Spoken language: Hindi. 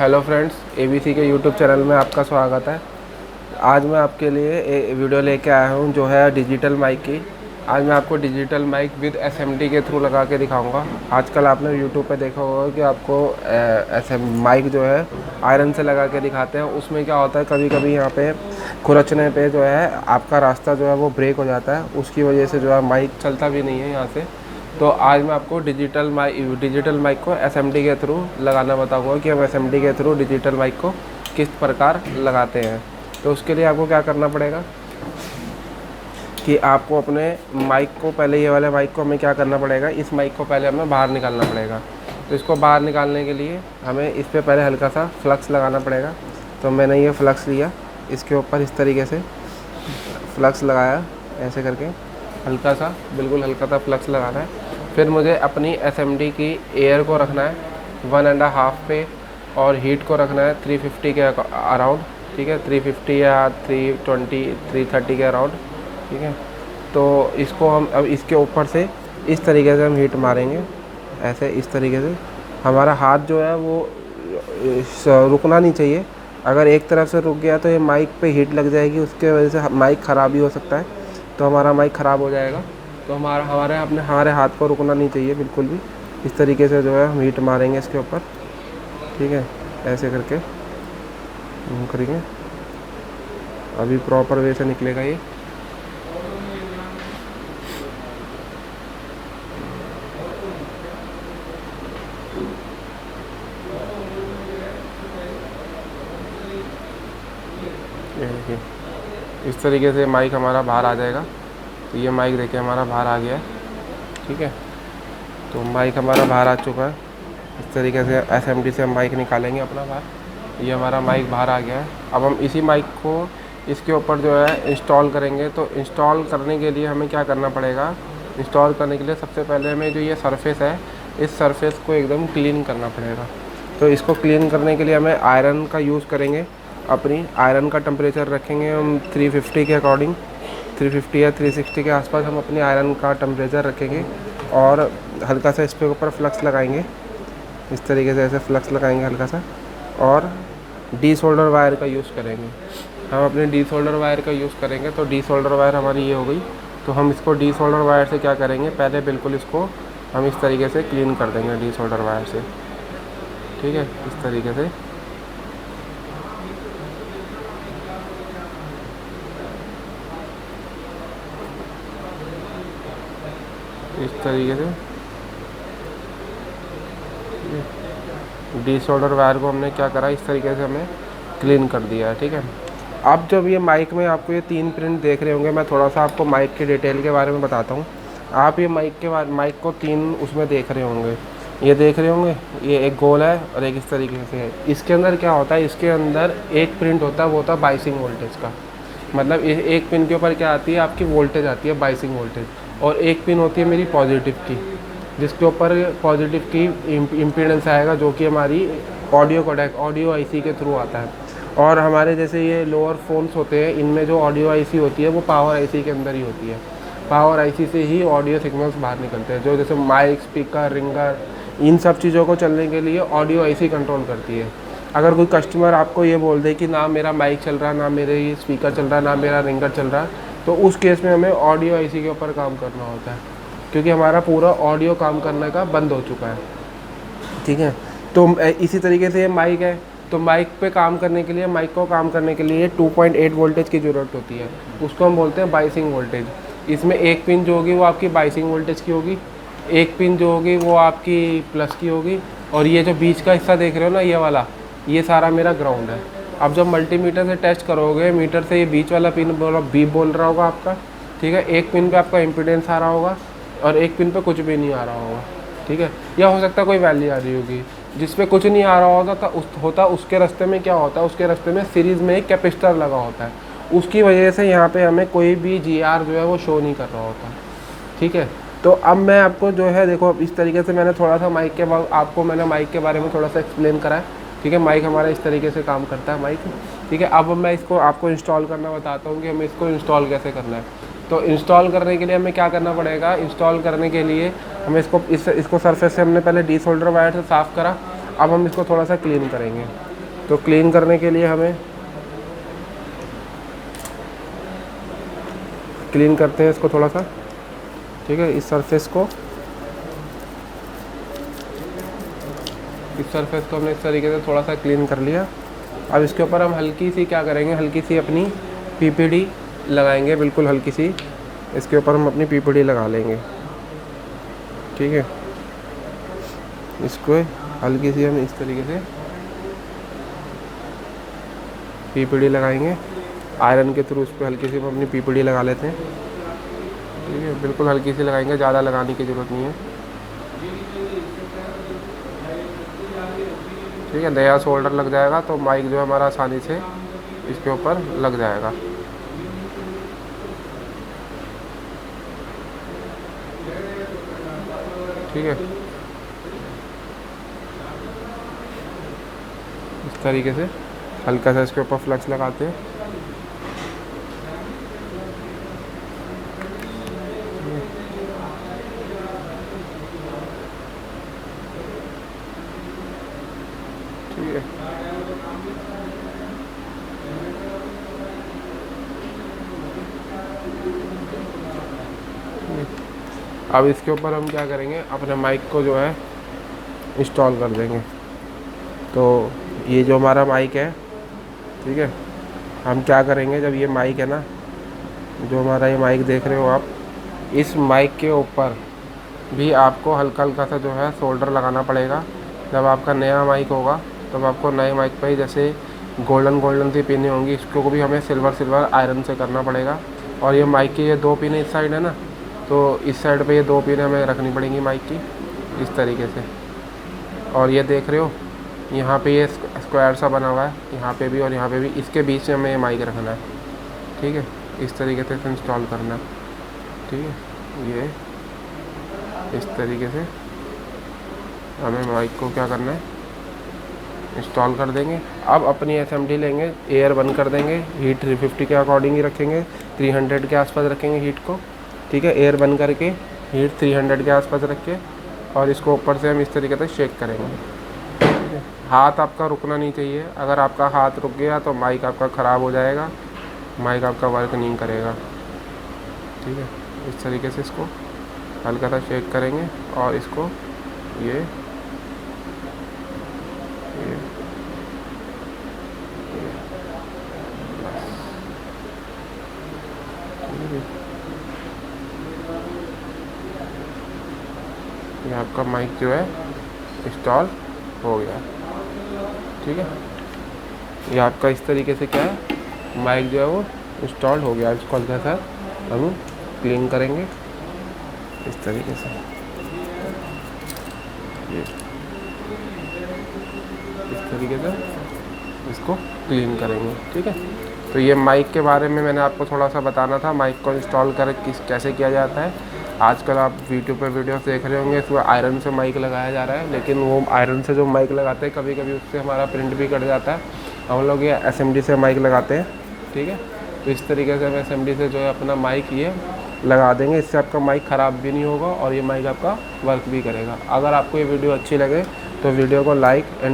हेलो फ्रेंड्स, एबीसी के यूट्यूब चैनल में आपका स्वागत है। आज मैं आपके लिए एक वीडियो लेके आया हूँ जो है डिजिटल माइक की। आज मैं आपको डिजिटल माइक विद एसएमडी के थ्रू लगा के दिखाऊंगा। आजकल आपने यूट्यूब पे देखा होगा कि आपको ऐसे माइक जो है आयरन से लगा के दिखाते हैं। उसमें क्या होता है, कभी कभी यहाँ पे खुरचने पे जो है आपका रास्ता जो है वो ब्रेक हो जाता है। उसकी वजह से जो है माइक चलता भी नहीं है यहाँ से। तो आज मैं आपको डिजिटल माइक को एसएमडी के थ्रू लगाना बताऊंगा कि हम एसएमडी के थ्रू डिजिटल माइक को किस प्रकार लगाते हैं। तो उसके लिए आपको क्या करना पड़ेगा कि आपको अपने माइक को पहले, ये वाले माइक को हमें क्या करना पड़ेगा, इस माइक को पहले हमें बाहर निकालना पड़ेगा। तो इसको बाहर निकालने के लिए हमें इस पर पहले हल्का सा फ्लक्स लगाना पड़ेगा। तो मैंने ये फ्लक्स लिया, इसके ऊपर इस तरीके से फ्लक्स लगाया, ऐसे करके हल्का सा, बिल्कुल हल्का सा फ्लक्स लगाना है। फिर मुझे अपनी एसएमडी की एयर को रखना है 1.5 पे, और हीट को रखना है 350 के अराउंड। ठीक है, 350 या 320 330 के अराउंड। ठीक है, तो इसको हम अब इसके ऊपर से इस तरीके से हम हीट मारेंगे, ऐसे इस तरीके से। हमारा हाथ जो है वो रुकना नहीं चाहिए। अगर एक तरफ से रुक गया तो ये माइक पे हीट लग जाएगी, उसके वजह से माइक ख़राब भी हो सकता है। तो हमारा माइक ख़राब हो जाएगा। तो हमारे हाथ को रुकना नहीं चाहिए बिल्कुल भी। इस तरीके से जो है हम हीट मारेंगे इसके ऊपर। ठीक है, ऐसे करके हम करेंगे। अभी प्रॉपर वे से निकलेगा ये। ये देखिए, इस तरीके से माइक हमारा बाहर आ जाएगा। तो ये माइक देखिए हमारा बाहर आ गया है। ठीक है, तो माइक हमारा बाहर आ चुका है। इस तरीके से एसएमडी से हम माइक निकालेंगे अपना बाहर। ये हमारा माइक बाहर आ गया है। अब हम इसी माइक को इसके ऊपर जो है इंस्टॉल करेंगे। तो इंस्टॉल करने के लिए हमें क्या करना पड़ेगा, इंस्टॉल करने के लिए सबसे पहले हमें जो ये सरफेस है, इस सरफेस को एकदम क्लीन करना पड़ेगा। तो इसको क्लीन करने के लिए हमें आयरन का यूज़ करेंगे। अपनी आयरन का टेम्परेचर रखेंगे हम 350 के अकॉर्डिंग, 350 या 360 के आसपास हम अपनी आयरन का टेम्परेचर रखेंगे। और हल्का सा इस पे ऊपर फ्लक्स लगाएंगे, इस तरीके से ऐसे फ्लक्स लगाएंगे हल्का सा। और डी सोल्डर वायर का यूज़ करेंगे। हम अपने डी सोल्डर वायर का यूज़ करेंगे। तो डी सोल्डर वायर हमारी ये हो गई। तो हम इसको डी सोल्डर वायर से क्या करेंगे, पहले बिल्कुल इसको हम इस तरीके से क्लीन कर देंगे डी सोल्डर वायर से। ठीक है, इस तरीके से। इस तरीके से डी सोल्डर वायर को हमने क्या करा, इस तरीके से हमें क्लीन कर दिया है। ठीक है, अब जब ये माइक में आपको ये 3 प्रिंट देख रहे होंगे, मैं थोड़ा सा आपको माइक की डिटेल के बारे में बताता हूँ। आप ये माइक को 3 उसमें देख रहे होंगे, ये देख रहे होंगे, ये एक गोल है और एक इस तरीके से है। इसके अंदर क्या होता है, इसके अंदर एक प्रिंट होता है, वो होता है बाइसिंग वोल्टेज का। मतलब एक पिन के ऊपर क्या आती है, आपकी वोल्टेज आती है, बाइसिंग वोल्टेज। और एक पिन होती है मेरी पॉजिटिव की, जिसके ऊपर पॉजिटिव की इम्पीडेंस आएगा, जो कि हमारी ऑडियो कोडेक, ऑडियो आईसी के थ्रू आता है। और हमारे जैसे ये लोअर फ़ोन्स होते हैं, इनमें जो ऑडियो आईसी होती है वो पावर आईसी के अंदर ही होती है। पावर आईसी से ही ऑडियो सिग्नल्स बाहर निकलते हैं। जो जैसे माइक, स्पीकर, रिंगर, इन सब चीज़ों को चलने के लिए ऑडियो आईसी कंट्रोल करती है। अगर कोई कस्टमर आपको ये बोल दे कि ना मेरा माइक चल रहा, ना मेरे ये स्पीकर चल रहा, ना मेरा रिंगर चल रहा, तो उस केस में हमें ऑडियो आईसी के ऊपर काम करना होता है, क्योंकि हमारा पूरा ऑडियो काम करने का बंद हो चुका है। ठीक है, तो इसी तरीके से ये माइक है। तो माइक पे काम करने के लिए, माइक को काम करने के लिए 2.8 वोल्टेज की ज़रूरत होती है। उसको हम बोलते हैं बाइसिंग वोल्टेज। इसमें एक पिन जो होगी वो आपकी बाइसिंग वोल्टेज की होगी, एक पिन जो होगी वो आपकी प्लस की होगी, और ये जो बीच का हिस्सा देख रहे हो ना, ये वाला, ये सारा मेरा ग्राउंड है। अब जब मल्टीमीटर से टेस्ट करोगे, मीटर से ये बीच वाला पिन बीप बोल रहा होगा आपका। ठीक है, एक पिन पे आपका इम्पीडेंस आ रहा होगा और एक पिन पे कुछ भी नहीं आ रहा होगा। ठीक है, या हो सकता है कोई वैल्यू आ रही होगी। जिस पे कुछ नहीं आ रहा होता उसके रास्ते में क्या होता है, उसके रास्ते में सीरीज़ में एक कैपेसिटर लगा होता है। उसकी वजह से यहाँ पे हमें कोई भी जीआर जो है वो शो नहीं कर रहा होता। ठीक है, तो अब मैं आपको जो है, देखो इस तरीके से मैंने थोड़ा सा माइक के बारे में थोड़ा सा एक्सप्लेन करा है। ठीक है, माइक हमारा इस तरीके से काम करता है माइक। ठीक है, अब मैं इसको आपको इंस्टॉल करना बताता हूँ कि हमें इसको इंस्टॉल कैसे करना है। तो इंस्टॉल करने के लिए हमें क्या करना पड़ेगा, इंस्टॉल करने के लिए हमें इसको सरफेस से हमने पहले डी सोल्डर वायर से साफ़ करा। अब हम इसको थोड़ा सा क्लीन करेंगे। तो क्लीन करने के लिए हमें क्लीन करते हैं इसको थोड़ा सा, ठीक है। इस सरफेस को हमने इस तरीके से थोड़ा सा क्लीन कर लिया। अब इसके ऊपर हम हल्की सी क्या करेंगे, हल्की सी अपनी पीपीडी लगाएंगे, बिल्कुल हल्की सी इसके ऊपर हम अपनी पीपीडी लगा लेंगे, ठीक है। इसको हल्की सी हम इस तरीके से पीपीडी लगाएंगे, आयरन के थ्रू उस पर हल्की सी हम अपनी पीपीडी लगा लेते हैं, ठीक है। बिल्कुल हल्की सी लगाएंगे, ज़्यादा लगाने की ज़रूरत नहीं है, ठीक है। नया शोल्डर लग जाएगा तो माइक जो है हमारा आसानी से इसके ऊपर लग जाएगा, ठीक है। इस तरीके से हल्का सा इसके ऊपर फ्लक्स लगाते हैं, ठीक है। अब इसके ऊपर हम क्या करेंगे, अपने माइक को जो है इंस्टॉल कर देंगे। तो ये जो हमारा माइक है, ठीक है, हम क्या करेंगे, जब ये माइक है ना, जो हमारा ये माइक देख रहे हो आप, इस माइक के ऊपर भी आपको हल्का हल्का सा जो है शोल्डर लगाना पड़ेगा। जब आपका नया माइक होगा तब आपको नए माइक पर ही जैसे गोल्डन सी पिनें होंगी, इसको भी हमें सिल्वर आयरन से करना पड़ेगा। और ये माइक की ये 2 पिनें इस साइड है ना, तो इस साइड पे ये 2 पिनें हमें रखनी पड़ेंगी माइक की, इस तरीके से। और ये देख रहे हो यहाँ पे ये स्क्वायर सा बना हुआ है, यहाँ पे भी और यहाँ पे भी, इसके बीच में हमें ये माइक रखना है, ठीक है। इस तरीके से इंस्टॉल करना है, ठीक है। ये इस तरीके से हमें माइक को क्या करना है, इंस्टॉल कर देंगे। अब अपनी एसएमडी लेंगे, एयर बंद कर देंगे, हीट 350 के अकॉर्डिंग ही रखेंगे, 300 के आसपास रखेंगे हीट को, ठीक है। एयर बंद करके हीट 300 के आसपास रख के और इसको ऊपर से हम इस तरीके से शेक करेंगे, ठीक है। हाथ आपका रुकना नहीं चाहिए, अगर आपका हाथ रुक गया तो माइक आपका ख़राब हो जाएगा, माइक आपका वर्क नहीं करेगा, ठीक है। इस तरीके से इसको हल्का सा शेक करेंगे और इसको ये ये आपका माइक जो है इंस्टॉल हो गया, ठीक है। ये आपका इस तरीके से क्या है, माइक जो है वो इंस्टॉल हो गया। इसको हल्का सा हम क्लीन करेंगे इस तरीके से, ये इस तरीके से इसको क्लीन करेंगे, ठीक है। तो ये माइक के बारे में मैंने आपको थोड़ा सा बताना था, माइक को इंस्टॉल कर कैसे किया जाता है। आजकल आप यूट्यूब पे वीडियोस देख रहे होंगे, इसमें आयरन से माइक लगाया जा रहा है, लेकिन वो आयरन से जो माइक लगाते हैं कभी कभी उससे हमारा प्रिंट भी कट जाता है। हम लोग ये एसएमडी से माइक लगाते हैं, ठीक है। तो इस तरीके से हम एसएमडी से जो है अपना माइक ये लगा देंगे, इससे आपका माइक ख़राब भी नहीं होगा और ये माइक आपका वर्क भी करेगा। अगर आपको ये वीडियो अच्छी लगे तो वीडियो को लाइक एंड